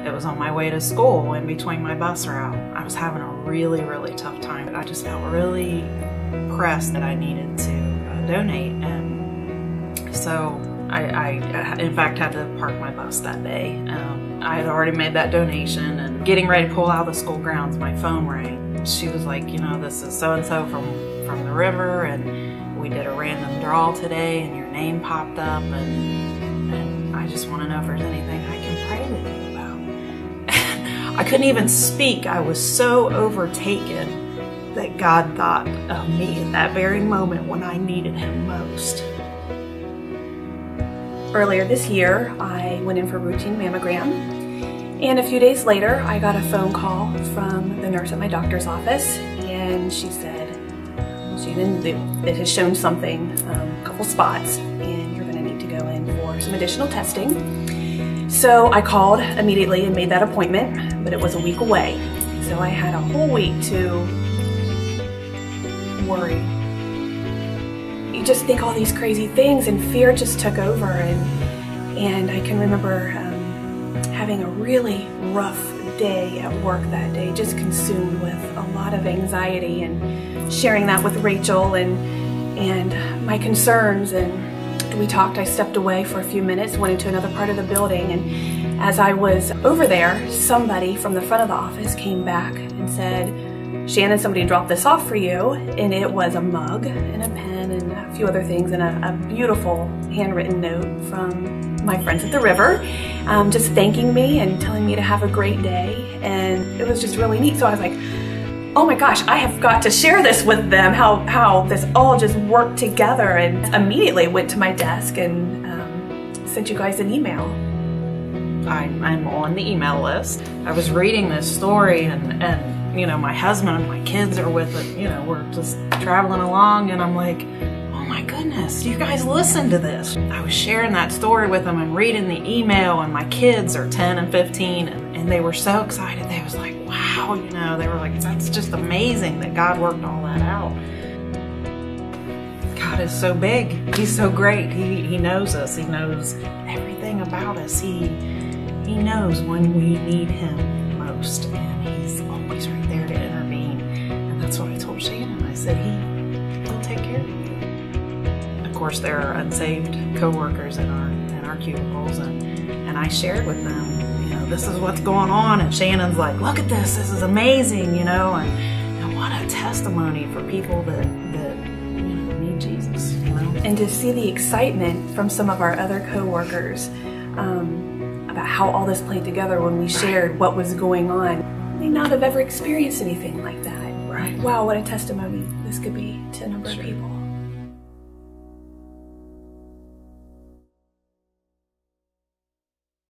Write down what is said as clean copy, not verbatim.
It was on my way to school in between my bus route. I was having a really, really tough time. I just felt really pressed that I needed to donate. And so I in fact had to park my bus that day. I had already made that donation, and getting ready to pull out of the school grounds, my phone rang. She was like, you know, this is so-and-so from the river, and we did a random draw today, and your name popped up, and I just want to know if there's anything I can pray with you about. I couldn't even speak. I was so overtaken that God thought of me in that very moment when I needed Him most. Earlier this year, I went in for a routine mammogram, and a few days later, I got a phone call from the nurse at my doctor's office, and she said, Shannon, it has shown something, a couple spots, and you're going to need to go in for some additional testing. So I called immediately and made that appointment, but it was a week away. So I had a whole week to worry. You just think all these crazy things, and fear just took over, and I can remember having a really rough day at work that day, just consumed with a lot of anxiety, and sharing that with Rachel and my concerns. And we talked. I stepped away for a few minutes, went into another part of the building, and as I was over there, somebody from the front of the office came back and said, Shannon, somebody dropped this off for you, and it was a mug and a pen and a few other things, and a beautiful handwritten note from my friends at the river, just thanking me and telling me to have a great day. And it was just really neat. So I was like, oh my gosh, I have got to share this with them, how this all just worked together, and immediately went to my desk and sent you guys an email. I'm on the email list. I was reading this story, and you know, my husband and my kids are with it. You know, we're just traveling along, and I'm like, oh my goodness, you guys listen to this. I was sharing that story with them and reading the email, and my kids are 10 and 15, and they were so excited. They was like, wow, you know, they were like, that's just amazing that God worked all that out. God is so big. He's so great. He knows us. He knows everything about us. He knows when we need Him most, and He's always right there to intervene. And that's what I told Shannon. I said, He'll take care of you. Of course, there are unsaved co-workers in our cubicles, and I shared with them, you know, this is what's going on, and Shannon's like, look at this is amazing, you know, and what a testimony for people that you know, need Jesus, you know. And to see the excitement from some of our other co-workers about how all this played together when we shared what was going on. They may not have ever experienced anything like that. Right. Wow, what a testimony this could be to a number of people.